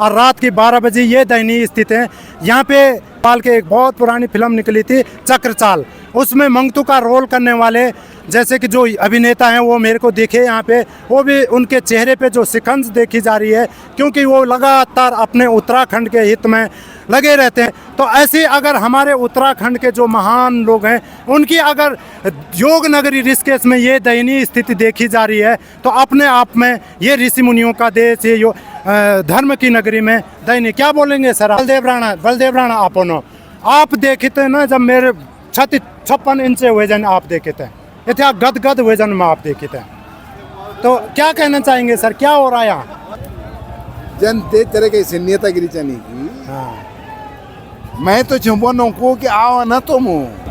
और रात की 12 बजे ये दयनीय स्थिति है। यहाँ पे पाल के एक बहुत पुरानी फिल्म निकली थी चक्रचाल, उसमें मंगतू का रोल करने वाले जैसे कि जो अभिनेता हैं वो मेरे को दिखे यहाँ पे, वो भी उनके चेहरे पे जो शिकंज देखी जा रही है, क्योंकि वो लगातार अपने उत्तराखंड के हित में लगे रहते हैं। तो ऐसे अगर हमारे उत्तराखंड के जो महान लोग हैं उनकी अगर योग नगरी ऋषिकेश में ये दयनीय स्थिति देखी जा रही है, तो अपने आप में ये ऋषि मुनियों का देश, ये धर्म की नगरी में दयनीय। क्या बोलेंगे सर? बलदेव राणा आप देखे थे ना, जब मेरे 56 इंच हुए जन आप देखे थे, इतना गदगद हुए जन में आप देखे थे, तो क्या कहना चाहेंगे सर, क्या हो रहा है यहाँ? जनते तरह के नेतागिरी चनी की। हाँ मैं तो चुंबनों को कि आओ ना तुम।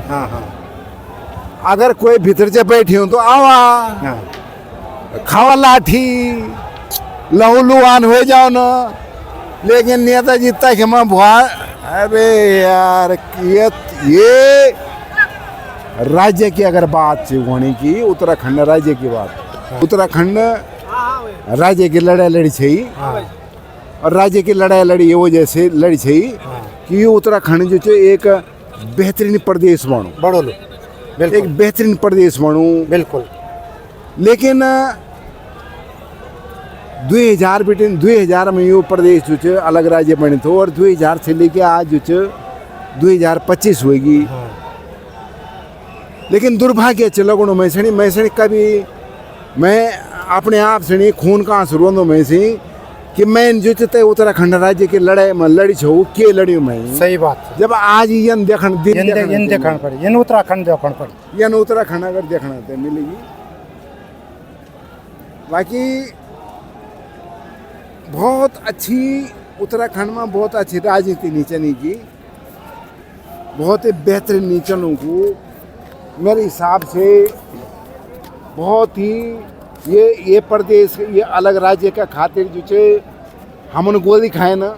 हाँ हाँ अगर कोई भीतर से बैठी हो तो आवा, हाँ खावा लाठी लहूलुहान हो जाओ ना। लेकिन नेताजी तक मैं भुआ, अरे यार ये राज्य की अगर बात होने की, उत्तराखंड राज्य की बात, उत्तराखंड राज्य की लड़ाई लड़ी छई, और राज्य की लड़ाई लड़ी ये वजह से लड़ी छई कि उत्तराखंड जो है एक बेहतरीन प्रदेश बनो, एक बेहतरीन प्रदेश बनो। बिल्कुल। लेकिन 2000 में ये प्रदेश जो है अलग राज्य बने थे, और 2000 से लेके आज जो है 2025 होगी। लेकिन दुर्भाग्य च लगणो मैं से कभी मैं अपने आप से खून का आंसू रोंदो मैं से कि मैं जो ते उत्तराखंड राज्य की लड़ाई में लड़ी छो के लड़ी मैं। सही बात। जब आज यन देखण पड़े, यन उत्तराखंड देखण पड़े, यन उत्तराखंड अगर देखना तो मिलेगी। बाकी बहुत अच्छी उत्तराखंड में बहुत अच्छी राजनीति नीचनी की, बहुत ही बेहतरीन नीचनों को मेरे हिसाब से बहुत ही ये प्रदेश, ये अलग राज्य का खातिर जो है हमन गोली खाए ना।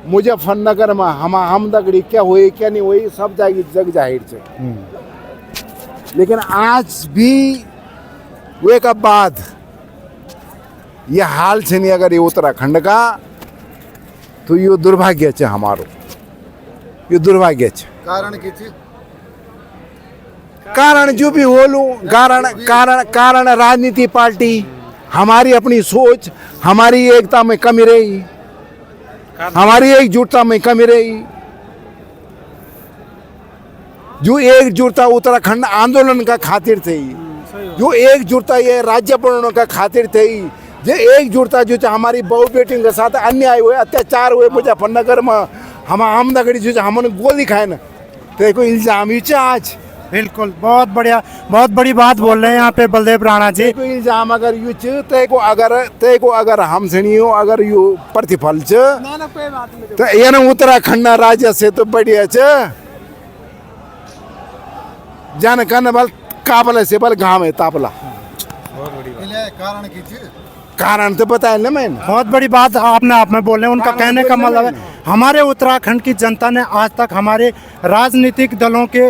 मुजफ्फरनगर में हम दगड़ी क्या हुई क्या नहीं हुई सब जग जाहिर है। लेकिन आज भी वे का बाद ये हाल से नहीं अगर ये उत्तराखंड का, तो ये दुर्भाग्य है हमारो, ये दुर्भाग्य है। कारण जो भी हो लो, कारण राजनीति पार्टी, हमारी अपनी सोच, हमारी एकता में कमी रही, हमारी एकजुटता में कमी रही। जो एकजुटता उत्तराखंड आंदोलन का खातिर थी, जो एकजुटता ये राज्य बनने का खातिर थी, जो एकजुटता जो हमारी बहु बेटियों के साथ अन्याय हुए, अत्याचार हुए मुजफ्फरनगर में, हम आमदगड़ी जो हमने गोली खाए ना, तो कोई इल्जाम ही आज। बिल्कुल, बहुत बढ़िया, बहुत बड़ी बात बोल रहे हैं यहाँ पे बलदेव राणा जी। कोई इल्जाम अगर यू तय को अगर हम सुनियो अगर यू प्रतिफल च, तो ये ना उत्तराखंड राज्य से तो बढ़िया च जान कन बल काबल से बल गाँव है तापला। कारण तो बताया ना मैंने। बहुत बड़ी बात आपने आप में बोल रहे हैं। उनका कहने का मतलब है हमारे उत्तराखंड की जनता ने आज तक हमारे राजनीतिक दलों के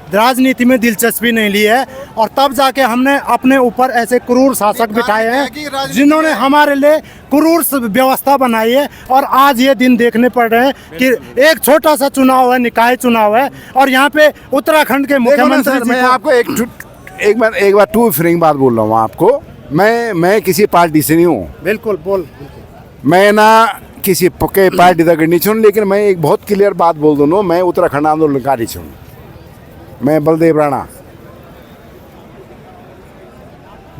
राजनीति में दिलचस्पी नहीं ली है, और तब जाके हमने अपने ऊपर ऐसे क्रूर शासक बिठाए हैं जिन्होंने हमारे लिए क्रूर व्यवस्था बनाई है। और आज ये दिन देखने पड़ रहे हैं कि एक छोटा सा चुनाव है, निकाय चुनाव है, और यहाँ पे उत्तराखंड के मुख्यमंत्री, मैं आपको एक बार टू फ्रिंग बात बोल रहा हूँ आपको। मैं किसी पार्टी से नहीं हूँ। बिल्कुल बोल। मैं ना किसी पक्के पार्टी तक नहीं छूँ, लेकिन मैं एक बहुत क्लियर बात बोल दूँ, मैं उत्तराखंड आंदोलनकारी छूँ। मैं बलदेव राणा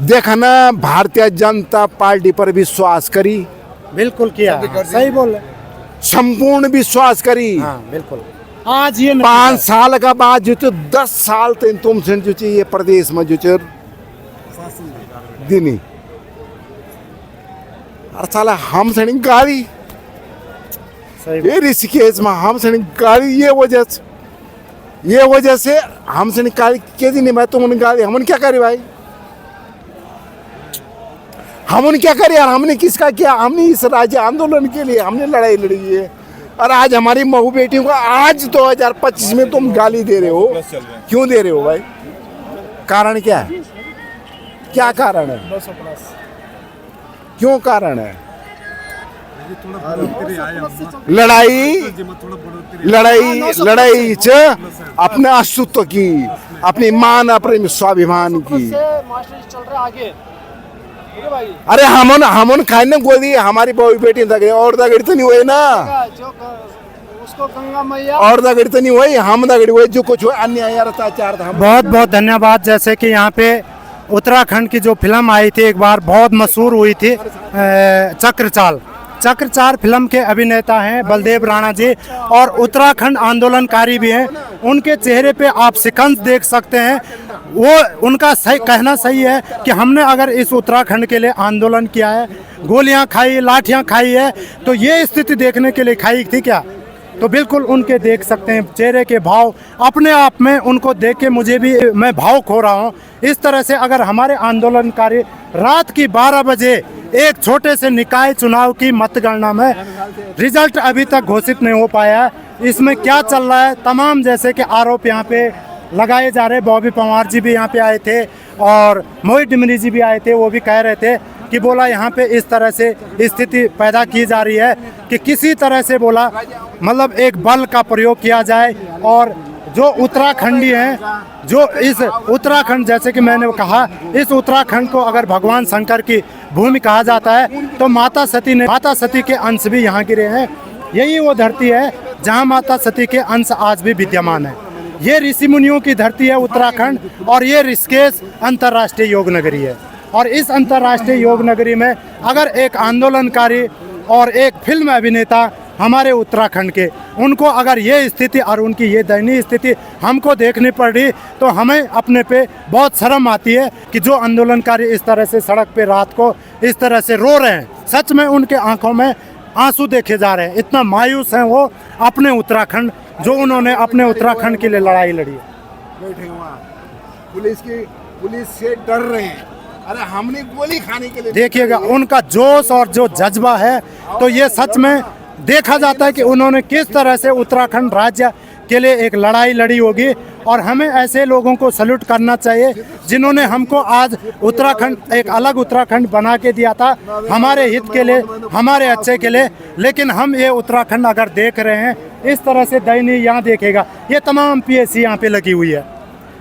देखना भारतीय जनता पार्टी पर विश्वास करी। बिल्कुल किया, सही बोल रहे, संपूर्ण विश्वास करी। हाँ बिल्कुल। आज ये 5 साल का बाद जो 10 साल तक तुम से जो ये प्रदेश में जो दिनी और साला हम से गाड़ी ये ऋषिकेश में हम से गाड़ी, ये वजह से हम से गाड़ी के दिन मैं तुम गाड़ी हमने क्या करी भाई, हमने क्या करी यार, हमने किसका किया, हमने इस राज्य आंदोलन के लिए हमने लड़ाई लड़ी है। और आज हमारी बहू बेटियों को आज 2025 में तुम गाली दे रहे हो, क्यों दे रहे हो भाई? कारण क्या है? क्या कारण है? क्यों कारण है? लड़ाई लड़ाई च अपने अस्तित्व की, अपनी मान, अपने स्वाभिमान की। मास्टर जी चल रहे आगे, ठीक है भाई। अरे हमन खाए ना गोली, हमारी बहू बेटी दगड़े और दगड़ी तो नहीं हुई ना, जो उसको गंगा मैया और दगड़ी तो नहीं हुई, हम दगड़ी हुई जो कुछ अन्याय अत्याचार था। बहुत बहुत धन्यवाद। जैसे कि यहाँ पे उत्तराखंड की जो फिल्म आई थी एक बार, बहुत मशहूर हुई थी, चक्रचाल। चक्रचाल फिल्म के अभिनेता हैं बलदेव राणा जी, और उत्तराखंड आंदोलनकारी भी हैं। उनके चेहरे पे आप शिकंज देख सकते हैं। वो उनका सही कहना सही है कि हमने अगर इस उत्तराखंड के लिए आंदोलन किया है, गोलियां खाई, लाठियां खाई है, तो ये स्थिति देखने के लिए खाई थी क्या? तो बिल्कुल उनके देख सकते हैं चेहरे के भाव, अपने आप में उनको देख के मुझे भी, मैं भावुक हो रहा हूँ। इस तरह से अगर हमारे आंदोलनकारी रात की 12 बजे एक छोटे से निकाय चुनाव की मतगणना में रिजल्ट अभी तक घोषित नहीं हो पाया है, इसमें क्या चल रहा है, तमाम जैसे कि आरोप यहाँ पे लगाए जा रहे। बॉबी पंवार जी भी यहाँ पे आए थे और मोहित डिमरी जी भी आए थे, वो भी कह रहे थे कि बोला यहाँ पे इस तरह से स्थिति पैदा की जा रही है कि किसी तरह से बोला मतलब एक बल का प्रयोग किया जाए, और जो उत्तराखंडी हैं, जो इस उत्तराखंड, जैसे कि मैंने कहा, इस उत्तराखंड को अगर भगवान शंकर की भूमि कहा जाता है तो माता सती के अंश भी यहाँ गिरे हैं। यही वो धरती है जहाँ माता सती के अंश आज भी विद्यमान है। ये ऋषि मुनियों की धरती है उत्तराखंड, और ये ऋषिकेश अंतर्राष्ट्रीय योग नगरी है। और इस अंतर्राष्ट्रीय योग नगरी में अगर एक आंदोलनकारी और एक फिल्म अभिनेता हमारे उत्तराखंड के, उनको अगर ये स्थिति और उनकी ये दयनीय स्थिति हमको देखनी पड़ रही, तो हमें अपने पे बहुत शर्म आती है कि जो आंदोलनकारी इस तरह से सड़क पे रात को इस तरह से रो रहे हैं। सच में उनके आंखों में आंसू देखे जा रहे हैं, इतना मायूस हैं वो अपने उत्तराखंड, जो उन्होंने अपने उत्तराखंड के लिए लड़ाई लड़ी है। बैठे वहाँ पुलिस से डर रहे हैं। अरे हमने गोली खाने के लिए, देखिएगा उनका जोश और जो जज्बा है, तो ये सच में देखा जाता है कि उन्होंने किस तरह से उत्तराखंड राज्य के लिए एक लड़ाई लड़ी होगी। और हमें ऐसे लोगों को सल्यूट करना चाहिए जिन्होंने हमको आज उत्तराखंड, एक अलग उत्तराखंड बना के दिया था हमारे हित के लिए, हमारे अच्छे के लिए। लेकिन हम ये उत्तराखंड अगर देख रहे हैं इस तरह से दयनीय, यहाँ देखेगा ये तमाम PSC यहाँ पे लगी हुई है,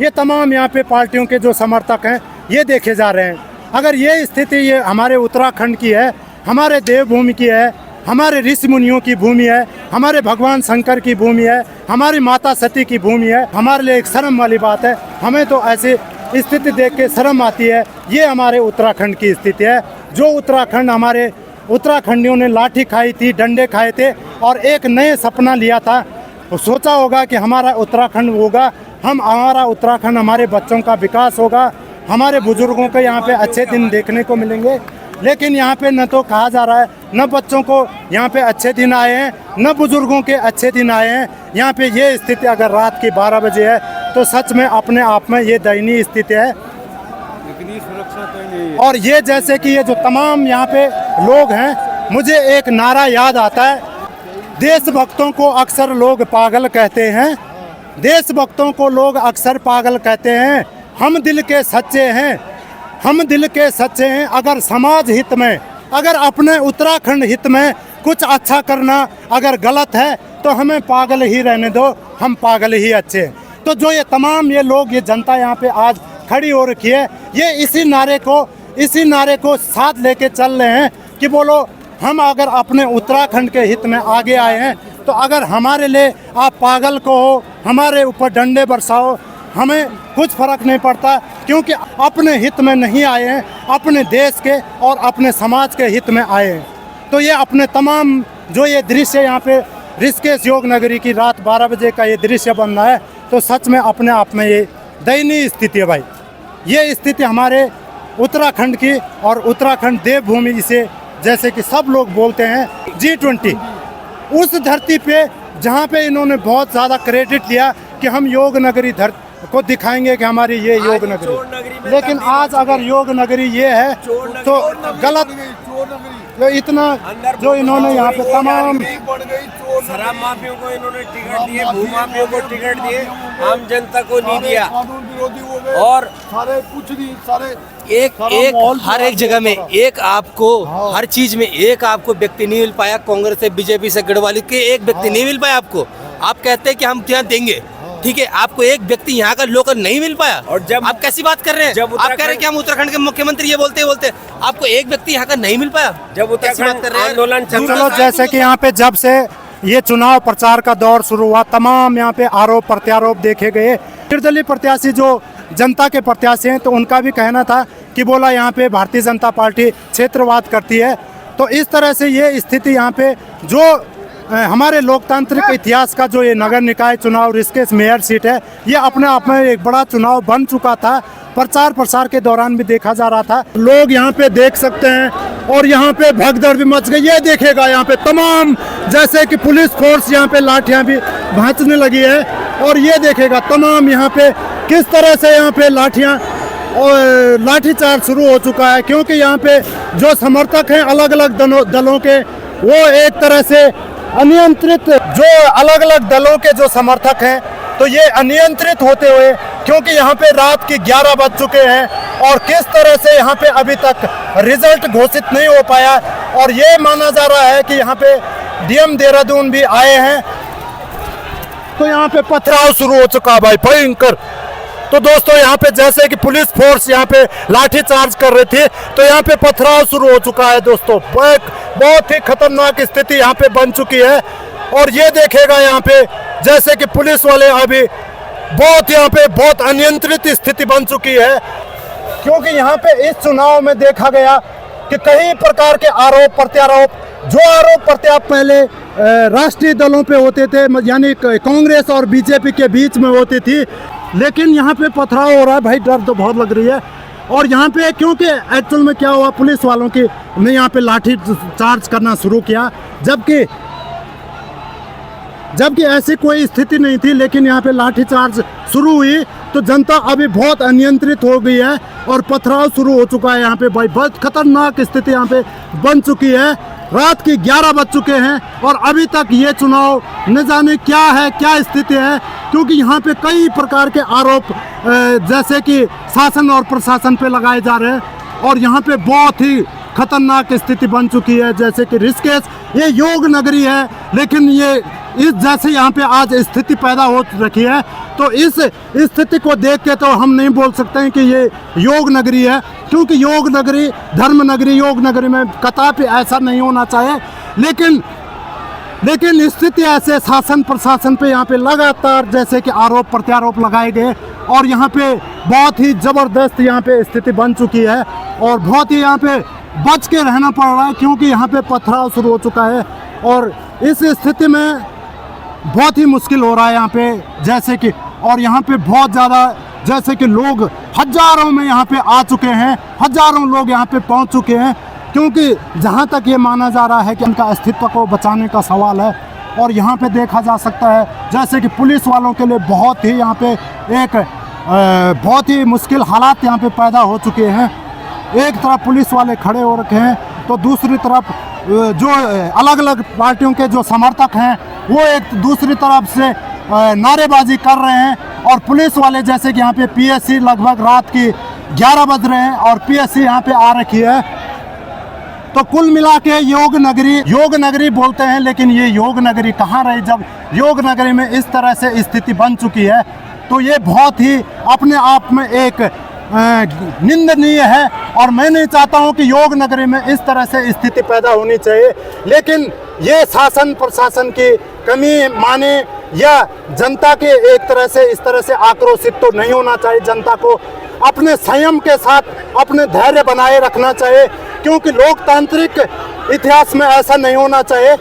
ये तमाम यहाँ पे पार्टियों के जो समर्थक हैं ये देखे जा रहे हैं। अगर ये स्थिति ये हमारे उत्तराखंड की है, हमारे देवभूमि की है, हमारे ऋषि मुनियों की भूमि है, हमारे भगवान शंकर की भूमि है, हमारी माता सती की भूमि है, हमारे लिए एक शर्म वाली बात है। हमें तो ऐसी स्थिति देख के शर्म आती है। ये हमारे उत्तराखंड की स्थिति है। जो उत्तराखंड, हमारे उत्तराखंडियों ने लाठी खाई थी, डंडे खाए थे और एक नए सपना लिया था, सोचा होगा कि हमारा उत्तराखंड होगा, हमारा उत्तराखंड, हमारे बच्चों का विकास होगा, हमारे बुजुर्गों को यहाँ पे अच्छे दिन देखने को मिलेंगे। लेकिन यहाँ पे न तो कहा जा रहा है, न बच्चों को यहाँ पे अच्छे दिन आए हैं, न बुजुर्गों के अच्छे दिन आए हैं। यहाँ पे ये स्थिति अगर रात की 12 बजे है तो सच में अपने आप में ये दयनीय स्थिति है। इतनी सुरक्षा तो नहीं। और ये जैसे कि ये जो तमाम यहाँ पे लोग हैं, मुझे एक नारा याद आता है, देशभक्तों को अक्सर लोग पागल कहते हैं, देशभक्तों को लोग अक्सर पागल कहते हैं, हम दिल के सच्चे हैं, हम दिल के सच्चे हैं। अगर समाज हित में, अगर अपने उत्तराखंड हित में कुछ अच्छा करना अगर गलत है तो हमें पागल ही रहने दो, हम पागल ही अच्छे हैं। तो जो ये तमाम ये लोग, ये जनता यहाँ पे आज खड़ी हो रखी है, ये इसी नारे को साथ लेके चल रहे हैं कि बोलो हम अगर अपने उत्तराखंड के हित में आगे आए हैं, तो अगर हमारे लिए आप पागल को हो, हमारे ऊपर डंडे बरसाओ, हमें कुछ फर्क नहीं पड़ता, क्योंकि अपने हित में नहीं आए हैं, अपने देश के और अपने समाज के हित में आए हैं। तो ये अपने तमाम जो ये दृश्य यहाँ पे ऋषिकेश योग नगरी की रात 12 बजे का ये दृश्य बन रहा है, तो सच में अपने आप में ये दयनीय स्थिति है भाई। ये स्थिति हमारे उत्तराखंड की, और उत्तराखंड देवभूमि जिसे जैसे कि सब लोग बोलते हैं, G20 उस धरती पे जहाँ पे इन्होंने बहुत ज़्यादा क्रेडिट लिया कि हम योग नगरी को दिखाएंगे कि हमारी ये योग नगरी, लेकिन आज अगर योग नगरी ये है तो गलत, तो इतना जो इन्होंने यहाँ पे तमाम शराब माफियों को इन्होंने टिकट दिए, भू माफियों को टिकट दिए, आम जनता को नहीं दिया। कानून विरोधी हो गए और सारे कुछ नहीं, सारे एक हर एक जगह में एक आपको हर चीज में एक आपको व्यक्ति नहीं मिल पाया। कांग्रेस से बीजेपी से गढ़वाली के एक व्यक्ति नहीं मिल पाया आपको। आप कहते हैं कि हम यहाँ देंगे, ठीक है, आपको एक व्यक्ति यहाँ का लोकल नहीं मिल पाया। और जब आप कैसी बात कर रहे हैं, आप कह रहे हैं कि हम उत्तराखंड के मुख्यमंत्री ये बोलते आपको एक व्यक्ति यहाँ का नहीं मिल पाया। जब उत्तराखंड आंदोलन चलो जैसे कि यहाँ पे जब से ये चुनाव प्रचार का दौर शुरू हुआ, तमाम यहाँ पे आरोप प्रत्यारोप देखे गए। निर्दलीय प्रत्याशी जो जनता के प्रत्याशी हैं, तो उनका भी कहना था कि बोला यहाँ पे भारतीय जनता पार्टी क्षेत्रवाद करती है। तो इस तरह से ये स्थिति यहाँ पे जो हमारे लोकतांत्रिक इतिहास का जो ये नगर निकाय चुनाव ऋषिकेश मेयर सीट है, ये अपने आप में एक बड़ा चुनाव बन चुका था। प्रचार प्रसार के दौरान भी देखा जा रहा था। लोग यहाँ पे देख सकते हैं और यहाँ पे भगदड़ भी मच गई। ये देखेगा यहाँ पे तमाम जैसे कि पुलिस फोर्स यहाँ पे लाठियाँ भी भांचने लगी है और ये देखेगा तमाम यहाँ पे किस तरह से यहाँ पे लाठियाँ और लाठीचार्ज शुरू हो चुका है। क्योंकि यहाँ पे जो समर्थक हैं अलग अलग दलों के, वो एक तरह से अनियंत्रित, जो अलग अलग दलों के जो समर्थक हैं, तो ये अनियंत्रित होते हुए, क्योंकि यहाँ पे रात के 11 बज चुके हैं और किस तरह से यहाँ पे अभी तक रिजल्ट घोषित नहीं हो पाया और ये माना जा रहा है कि यहाँ पे डीएम देहरादून भी आए हैं, तो यहाँ पे पथराव शुरू हो चुका है भाई भयंकर। तो दोस्तों यहाँ पे जैसे कि पुलिस फोर्स यहाँ पे लाठी चार्ज कर रही थी, तो यहाँ पे पथराव शुरू हो चुका है दोस्तों। बहुत ही खतरनाक स्थिति यहाँ पे बन चुकी है और ये देखेगा यहाँ पे जैसे कि पुलिस वाले अभी बहुत यहाँ पे बहुत अनियंत्रित स्थिति बन चुकी है। क्योंकि यहाँ पे इस चुनाव में देखा गया कि कई प्रकार के आरोप प्रत्यारोप, जो आरोप प्रत्यारोप पहले राष्ट्रीय दलों पे होते थे, यानी कांग्रेस और बीजेपी के बीच में होती थी, लेकिन यहाँ पे पथराव हो रहा है भाई। डर तो बहुत लग रही है। और यहाँ पे क्योंकि एक्चुअल में क्या हुआ, पुलिस वालों की ने यहाँ पे लाठी चार्ज करना शुरू किया, जबकि ऐसी कोई स्थिति नहीं थी, लेकिन यहाँ पे लाठी चार्ज शुरू हुई तो जनता अभी बहुत अनियंत्रित हो गई है और पथराव शुरू हो चुका है यहाँ पे भाई। बहुत खतरनाक स्थिति यहाँ पे बन चुकी है। रात के 11 बज चुके हैं और अभी तक ये चुनाव न जाने क्या है, क्या स्थिति है। क्योंकि यहाँ पे कई प्रकार के आरोप जैसे कि शासन और प्रशासन पे लगाए जा रहे हैं और यहाँ पे बहुत ही खतरनाक स्थिति बन चुकी है। जैसे कि ऋषिकेश ये योग नगरी है, लेकिन ये इस जैसे यहाँ पे आज स्थिति पैदा हो रखी है, तो इस स्थिति को देख के तो हम नहीं बोल सकते हैं कि ये योग नगरी है। क्योंकि योग नगरी, धर्म नगरी, योग नगरी में कदापि ऐसा नहीं होना चाहिए। लेकिन स्थिति ऐसे शासन प्रशासन पे यहाँ पे लगातार जैसे कि आरोप प्रत्यारोप लगाए गए और यहाँ पे बहुत ही ज़बरदस्त यहाँ पे स्थिति बन चुकी है और बहुत ही यहाँ पे बच के रहना पड़ रहा है। क्योंकि यहाँ पे पथराव शुरू हो चुका है और इस स्थिति में बहुत ही मुश्किल हो रहा है यहाँ पे जैसे कि, और यहाँ पे बहुत ज़्यादा जैसे कि लोग हजारों में यहाँ पे आ चुके हैं, हजारों लोग यहाँ पे पहुँच चुके हैं। क्योंकि जहाँ तक ये माना जा रहा है कि उनका अस्तित्व को बचाने का सवाल है और यहाँ पे देखा जा सकता है जैसे कि पुलिस वालों के लिए बहुत ही यहाँ पे एक बहुत ही मुश्किल हालात यहाँ पे पैदा हो चुके हैं। एक तरफ पुलिस वाले खड़े हो रखे हैं तो दूसरी तरफ जो अलग अलग पार्टियों के जो समर्थक हैं वो एक दूसरी तरफ से नारेबाजी कर रहे हैं और पुलिस वाले जैसे कि यहाँ पे पीएससी लगभग रात की 11 बज रहे हैं और पीएससी यहाँ पे आ रखी है। तो कुल मिला के योग नगरी बोलते हैं, लेकिन ये योग नगरी कहाँ रही जब योग नगरी में इस तरह से स्थिति बन चुकी है। तो ये बहुत ही अपने आप में एक निंदनीय है और मैं नहीं चाहता हूं कि योग नगरी में इस तरह से स्थिति पैदा होनी चाहिए। लेकिन ये शासन प्रशासन की कमी माने या जनता के एक तरह से इस तरह से आक्रोशित तो नहीं होना चाहिए। जनता को अपने संयम के साथ अपने धैर्य बनाए रखना चाहिए, क्योंकि लोकतांत्रिक इतिहास में ऐसा नहीं होना चाहिए।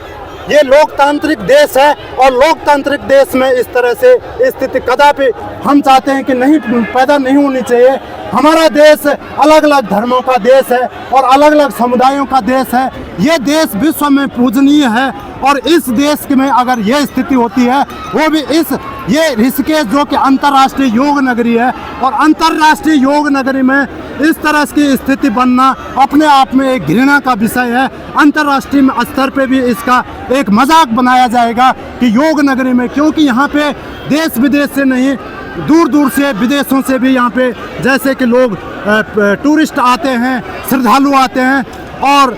ये लोकतांत्रिक देश है और लोकतांत्रिक देश में इस तरह से स्थिति कदापि हम चाहते हैं कि नहीं पैदा नहीं होनी चाहिए। हमारा देश अलग अलग धर्मों का देश है और अलग अलग समुदायों का देश है। ये देश विश्व में पूजनीय है और इस देश में अगर ये स्थिति होती है वो भी इस ये ऋषिकेश जो कि अंतर्राष्ट्रीय योग नगरी है, और अंतर्राष्ट्रीय योग नगरी में इस तरह की स्थिति बनना अपने आप में एक घृणा का विषय है। अंतर्राष्ट्रीय स्तर पे भी इसका एक मजाक बनाया जाएगा कि योग नगरी में, क्योंकि यहाँ पे देश विदेश से नहीं, दूर दूर से विदेशों से भी यहाँ पे जैसे कि लोग टूरिस्ट आते हैं, श्रद्धालु आते हैं, और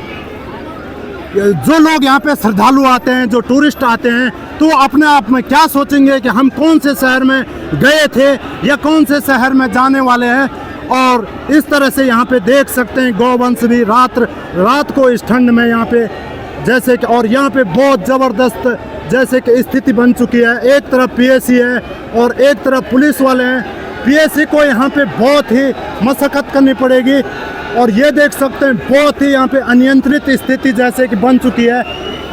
जो लोग यहाँ पे श्रद्धालु आते हैं, जो टूरिस्ट आते हैं, तो अपने आप में क्या सोचेंगे कि हम कौन से शहर में गए थे या कौन से शहर में जाने वाले हैं। और इस तरह से यहाँ पे देख सकते हैं गौवंश भी रात को इस ठंड में यहाँ पे जैसे कि, और यहाँ पे बहुत ज़बरदस्त जैसे कि स्थिति बन चुकी है। एक तरफ पीएसी है और एक तरफ पुलिस वाले हैं। पीएसी को यहाँ पे बहुत ही मशक्क़त करनी पड़ेगी, और ये देख सकते हैं बहुत ही यहाँ पे अनियंत्रित स्थिति जैसे कि बन चुकी है।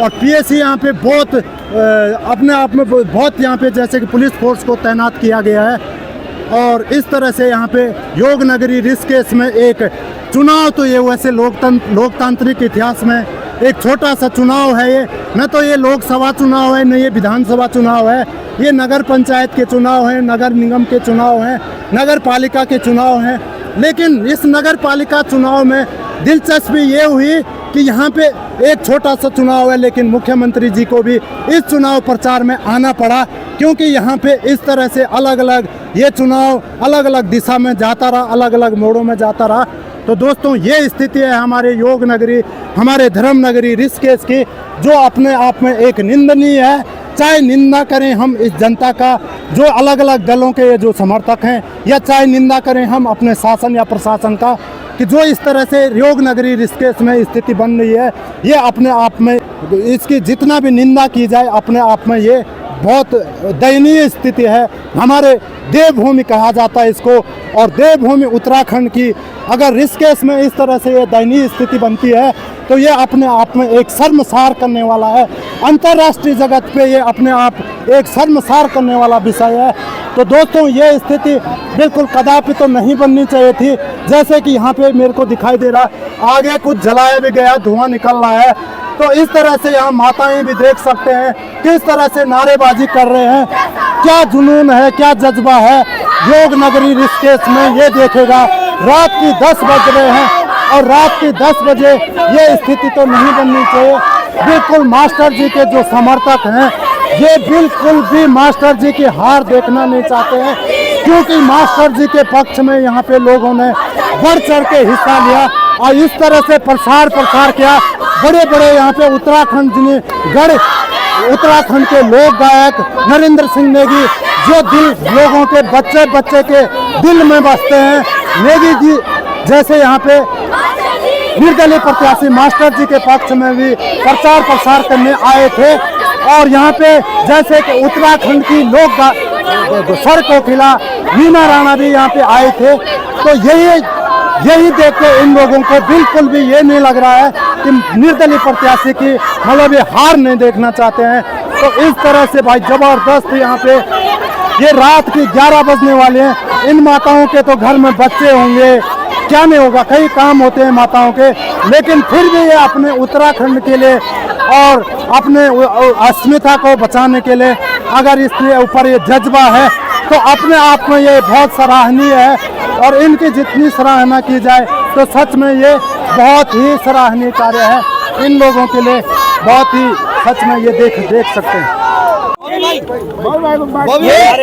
और पीएसी यहाँ पे बहुत अपने आप में बहुत यहाँ पे जैसे कि पुलिस फोर्स को तैनात किया गया है। और इस तरह से यहाँ पे योग नगरी ऋषिकेश में एक चुनाव, तो ये वैसे लोकतांत्रिक इतिहास में एक छोटा सा चुनाव है ये, न तो ये लोकसभा चुनाव है, न ये विधानसभा चुनाव है, ये नगर पंचायत के चुनाव हैं, नगर निगम के चुनाव हैं, नगर पालिका के चुनाव हैं। लेकिन इस नगर पालिका चुनाव में दिलचस्पी ये हुई कि यहाँ पे एक छोटा सा चुनाव है, लेकिन मुख्यमंत्री जी को भी इस चुनाव प्रचार में आना पड़ा, क्योंकि यहाँ पे इस तरह से अलग अलग ये चुनाव अलग अलग दिशा में जाता रहा, अलग अलग मोड़ों में जाता रहा। तो दोस्तों ये स्थिति है हमारे योग नगरी, हमारे धर्म नगरी ऋषिकेश की, जो अपने आप में एक निंदनीय है। चाहे निंदा करें हम इस जनता का, जो अलग अलग दलों के जो समर्थक हैं, या चाहे निंदा करें हम अपने शासन या प्रशासन का, कि जो इस तरह से योग नगरी ऋषिकेश में स्थिति बन रही है, ये अपने आप में इसकी जितना भी निंदा की जाए अपने आप में ये बहुत दयनीय स्थिति है। हमारे देवभूमि कहा जाता है इसको, और देवभूमि उत्तराखंड की अगर ऋषिकेश में इस तरह से ये दयनीय स्थिति बनती है तो ये अपने आप में एक शर्मसार करने वाला है। अंतर्राष्ट्रीय जगत पे ये अपने आप एक शर्मसार करने वाला विषय है। तो दोस्तों ये स्थिति बिल्कुल कदापि तो नहीं बननी चाहिए थी। जैसे कि यहाँ पे मेरे को दिखाई दे रहा, आगे कुछ जलाया भी गया, धुआं निकल रहा है। तो इस तरह से यहाँ माताएं भी देख सकते हैं किस तरह से नारेबाजी कर रहे हैं। क्या जुनून है, क्या जज्बा है योग नगरी ऋषिकेश में, ये देखेगा। रात की 10 बज रहे हैं और रात की 10 बजे ये स्थिति तो नहीं बननी चाहिए। बिल्कुल मास्टर जी के जो समर्थक हैं ये बिल्कुल भी मास्टर जी की हार देखना नहीं चाहते हैं, क्योंकि मास्टर जी के पक्ष में यहाँ पे लोगों ने बढ़ चढ़ के हिस्सा लिया और इस तरह से प्रसार किया। बड़े बड़े यहाँ पे उत्तराखंड के लोक गायक नरेंद्र सिंह नेगी, जो दिल लोगों के बच्चे के दिल में बसते हैं, नेगी जी जैसे यहाँ पे निर्दलीय प्रत्याशी मास्टर जी के पक्ष में भी प्रसार करने आए थे। और यहाँ पे जैसे कि उत्तराखंड की लोक स्वर कोकिला मीना राणा भी यहाँ पे आए थे। तो यही देख के इन लोगों को बिल्कुल भी ये नहीं लग रहा है कि निर्दलीय प्रत्याशी की मतलब ये हार नहीं देखना चाहते हैं। तो इस तरह से भाई जबरदस्त यहाँ पे ये रात की 11 बजने वाले हैं। इन माताओं के तो घर में बच्चे होंगे, क्या नहीं होगा, कई काम होते हैं माताओं के, लेकिन फिर भी ये अपने उत्तराखंड के लिए और अपने अस्मिता को बचाने के लिए अगर इसके ऊपर ये जज्बा है तो अपने आप में ये बहुत सराहनीय है। और इनकी जितनी सराहना की जाए तो सच में ये बहुत ही सराहनीय कार्य है। इन लोगों के लिए बहुत ही सच में ये देख सकते हैं।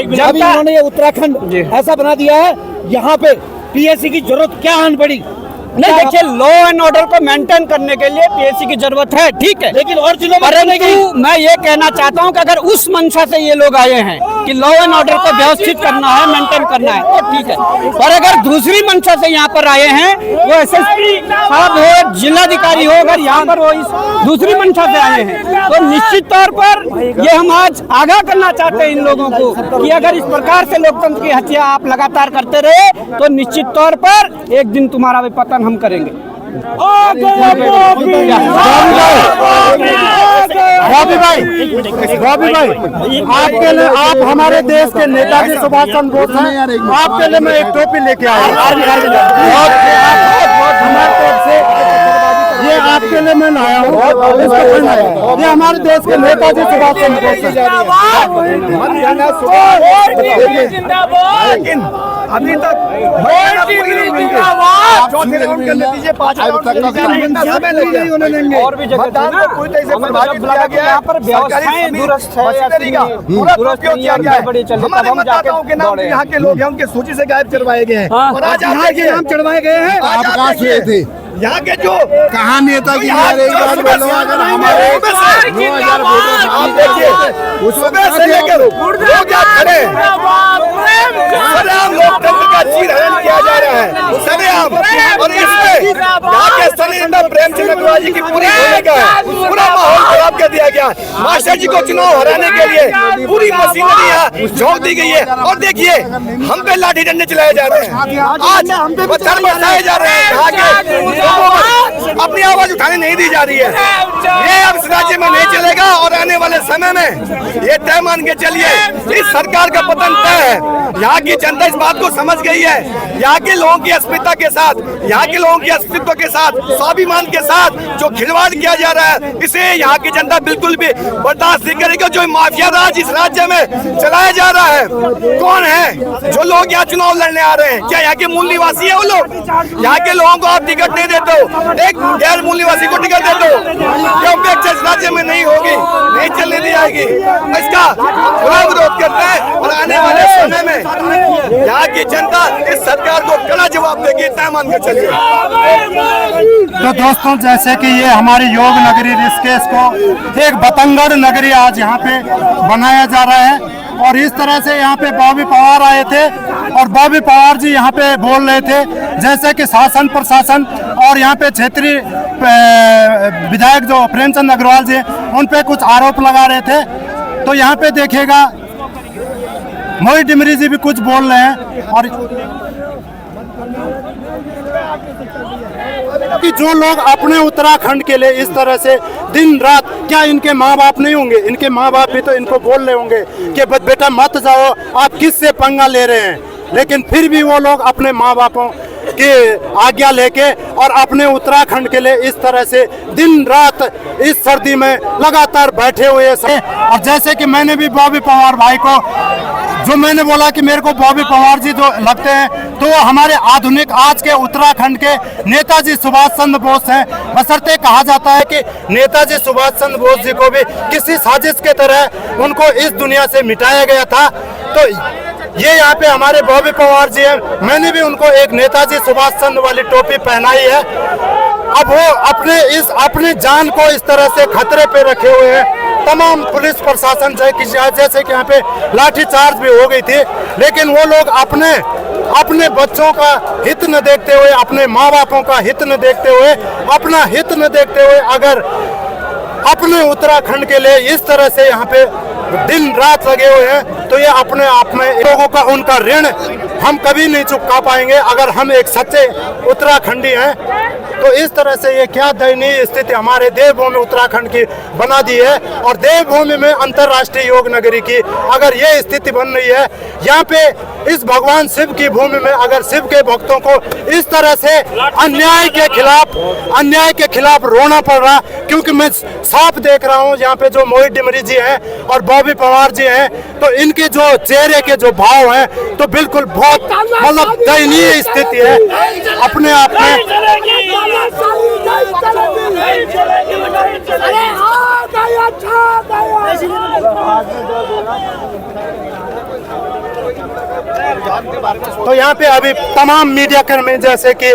जब इन्होंने ये उत्तराखंड ऐसा बना दिया है, यहाँ पे पीएससी की जरूरत क्या आन पड़ी? नहीं देखिए, लॉ एंड ऑर्डर को मेंटेन करने के लिए पीएससी की जरूरत है, ठीक है, लेकिन और जिलों में परंतु मैं ये कहना चाहता हूँ कि अगर उस मंशा से ये लोग आए हैं कि लॉ एंड ऑर्डर को व्यवस्थित करना है, मेंटेन करना है, तो ठीक है। और अगर दूसरी मंशा से यहाँ पर आए हैं, वो एसएसपी साहब हो, जिलाधिकारी हो, अगर यहाँ पर वो इस दूसरी मंशा से आए हैं तो निश्चित तौर पर ये हम आज आगाह करना चाहते हैं इन लोगों को कि अगर इस प्रकार से लोकतंत्र की हत्या आप लगातार करते रहे तो निश्चित तौर पर एक दिन तुम्हारा भी पतन हम करेंगे। रवि भाई आपके लिए, आप हमारे देश के नेताजी सुभाष चंद्र बोस हैं, आपके लिए मैं एक टोपी लेके आया हमारे तरफ से। ये आप के लिए मैं लाया हूँ, इसको खंड है। ये हमारे देश के नेताजी सुभाष चंद्र बोस हैं। लेकिन अभी तक चौथे राउंड के नतीजे 5 राउंड के नतीजे और भी जगह पूरी तरह से प्रभावित किया गया है। यहाँ पर व्यवस्थाएं दुरुस्त है, पूरा उपयोग किया गया है। हमारे मतदाताओं के नाम यहाँ के लोग हैं, उनके सूची से गायब करवाए गए हैं और आज यहाँ के नाम चढ़वाए गए हैं। आप कहाँ से थे? यहाँ के जो कहाँ नेता की अगर हमारे 9,000 वोटर आप देखिए सुबह से लेकर लोग यहाँ खड़े हैं। सरेआम लोकतंत्र का चीरहरण किया जा रहा है, सरेआम। और इसमें यहाँ के स्थानीय नेता प्रेमचंद अग्रवाल जी की पूरी भूमिका है। पूरा माहौल खराब कर दिया गया। मास्टर जी को चुनाव हराने के लिए पूरी मशीनरी यहाँ झोंक दी गई है। और देखिए हम पे लाठी डंडे चलाए जा रहे हैं, आज पत्थर बरसाए जा रहे हैं। यहाँ के लोगों को अपनी आवाज उठाने नहीं दी जा रही है। ये अब इस राज्य में नहीं चलेगा और आने वाले समय में ये तय मान के चलिए इस सरकार का पतन तय है। यहाँ की जनता इस बात को समझ गई है। यहाँ के लोगों की अस्मिता के साथ, यहाँ के लोगों के अस्तित्व के साथ, स्वाभिमान के साथ जो खिलवाड़ किया जा रहा है, इसे यहाँ की जनता बिल्कुल भी बर्दाश्त नहीं करेगी। जो माफिया राज इस राज्य में चलाया जा रहा है, कौन है जो लोग यहाँ चुनाव लड़ने आ रहे हैं? क्या यहाँ के मूल निवासी है वो लोग? यहाँ के लोगों को आप टिकट नहीं देते हो, एक गैर मूल निवासी को टिकट देते हो, क्या उपेक्षा इस राज्य में नहीं होगी, नहीं चलने दी जाएगी। इसका पूरा विरोध करते हैं और आने वाले समय में यहाँ की जनता इस सरकार को कड़ा जवाब देगी, तय मान के चलिए। तो दोस्तों, जैसे कि ये हमारी योग नगरी ऋषिकेश को एक बतंगड़ नगरी आज यहाँ पे बनाया जा रहा है। और इस तरह से यहाँ पे बॉबी पवार आए थे और बॉबी पवार जी यहाँ पे बोल रहे थे जैसे कि शासन प्रशासन और यहाँ पे क्षेत्रीय विधायक जो प्रेमचंद अग्रवाल जी उन पे कुछ आरोप लगा रहे थे। तो यहाँ पे देखिएगा मोहित डिमरी जी भी कुछ बोल रहे हैं। और कि जो लोग अपने उत्तराखंड के लिए इस तरह से दिन रात, क्या इनके माँ बाप नहीं होंगे? इनके माँ बाप भी तो इनको बोल रहे होंगे कि बेटा मत जाओ, आप किससे पंगा ले रहे हैं। लेकिन फिर भी वो लोग अपने माँ बापों की आज्ञा लेके और अपने उत्तराखंड के लिए इस तरह से दिन रात इस सर्दी में लगातार बैठे हुए हैं। और जैसे कि मैंने भी बॉबी पवार भाई को जो मैंने बोला कि मेरे को बॉबी पवार जी जो लगते हैं, तो वो हमारे आधुनिक आज के उत्तराखंड के नेताजी सुभाष चंद्र बोस हैं। बशर्ते कहा जाता है कि नेताजी सुभाष चंद्र बोस जी को भी किसी साजिश के तरह उनको इस दुनिया से मिटाया गया था। तो ये यहाँ पे हमारे बॉबी पवार जी हैं, मैंने भी उनको एक नेताजी सुभाष चंद्र वाली टोपी पहनाई है। अब वो अपने जान को इस तरह से खतरे पे रखे हुए हैं। तमाम पुलिस प्रशासन जैसे कि यहाँ पे लाठी चार्ज भी हो गई थी, लेकिन वो लोग अपने बच्चों का हित न देखते हुए, अपने माँ बापों का हित न देखते हुए, अपना हित न देखते हुए अगर अपने उत्तराखंड के लिए इस तरह से यहाँ पे दिन रात लगे हुए हैं, तो ये अपने आप में लोगों का उनका ऋण हम कभी नहीं चुका पाएंगे अगर हम एक सच्चे उत्तराखंडी हैं। तो इस तरह से ये क्या दयनीय स्थिति हमारे देवभूमि उत्तराखंड की बना दी है। और देवभूमि में अंतर्राष्ट्रीय योग नगरी की अगर ये स्थिति बन रही है, यहाँ पे इस भगवान शिव की भूमि में अगर शिव के भक्तों को इस तरह से अन्याय के खिलाफ रोना पड़ रहा, क्योंकि मैं साफ देख रहा हूँ यहाँ पे जो मोहित डिमरी जी हैं और बॉबी पवार जी हैं, तो इनके जो चेहरे के जो भाव हैं, तो बिल्कुल बहुत मतलब दयनीय स्थिति है अपने आप में। तो यहाँ पे अभी तमाम मीडिया कर्मी जैसे कि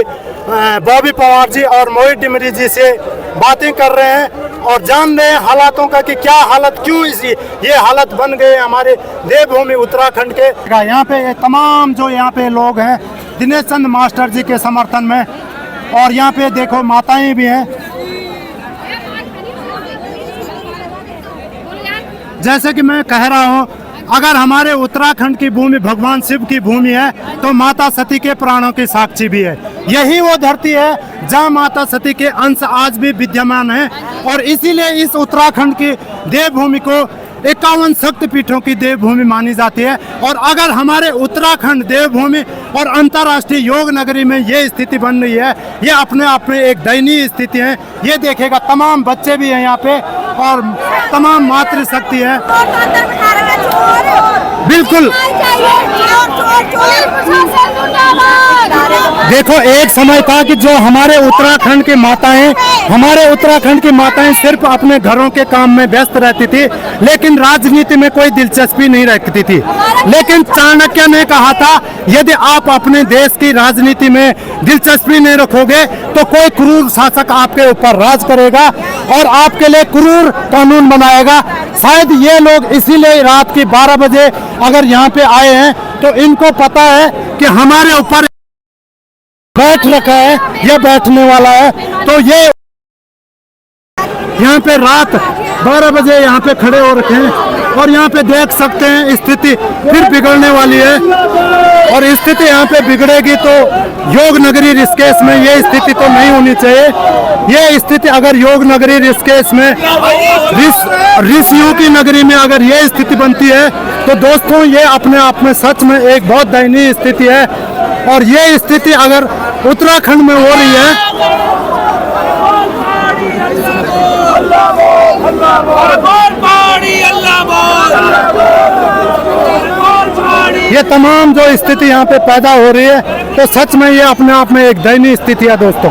बॉबी पवार जी और मोहित डिमरी जी से बातें कर रहे हैं और जान रहे हैं हालातों का कि क्या हालत, क्यों ये हालत बन गए हमारे देवभूमि उत्तराखंड के। यहाँ पे तमाम जो यहाँ पे लोग हैं दिनेश चंद मास्टर जी के समर्थन में, और यहाँ पे देखो माताएं भी हैं। जैसे कि मैं कह रहा हूँ, अगर हमारे उत्तराखंड की भूमि भगवान शिव की भूमि है, तो माता सती के प्राणों की साक्षी भी है। यही वो धरती है जहाँ माता सती के अंश आज भी विद्यमान है। और इसीलिए इस उत्तराखंड की देवभूमि को 51 शक्तिपीठों की देवभूमि मानी जाती है। और अगर हमारे उत्तराखंड देवभूमि और अंतर्राष्ट्रीय योग नगरी में ये स्थिति बन रही है, ये अपने आप में एक दयनीय स्थिति है। ये देखेगा, तमाम बच्चे भी हैं यहाँ पे और तमाम मातृशक्ति है। बिल्कुल देखो, एक समय था कि जो हमारे उत्तराखंड की माताएं सिर्फ अपने घरों के काम में व्यस्त रहती थी, लेकिन राजनीति में कोई दिलचस्पी नहीं रखती थी। लेकिन चाणक्य ने कहा था, यदि आप अपने देश की राजनीति में दिलचस्पी नहीं रखोगे तो कोई क्रूर शासक आपके ऊपर राज करेगा और आपके लिए क्रूर कानून बनाएगा। शायद ये लोग इसीलिए रात की 12 बजे अगर यहाँ पे आए हैं तो इनको पता है कि हमारे ऊपर बैठ रखा है, ये बैठने वाला है। तो ये यहाँ पे रात 12 बजे यहाँ पे खड़े हो रखे हैं और यहाँ पे देख सकते हैं स्थिति फिर बिगड़ने वाली है। और स्थिति यहाँ पे बिगड़ेगी तो योग नगरी ऋषिकेश में ये स्थिति तो नहीं होनी चाहिए। ये स्थिति अगर योग नगरी ऋषिकेश में ऋषियों की नगरी में अगर ये स्थिति बनती है तो दोस्तों ये अपने आप में सच में एक बहुत दयनीय स्थिति है। और ये स्थिति अगर उत्तराखंड में हो रही है, ये तमाम जो स्थिति यहाँ पे पैदा हो रही है, तो सच में ये अपने आप में एक दयनीय स्थिति है दोस्तों।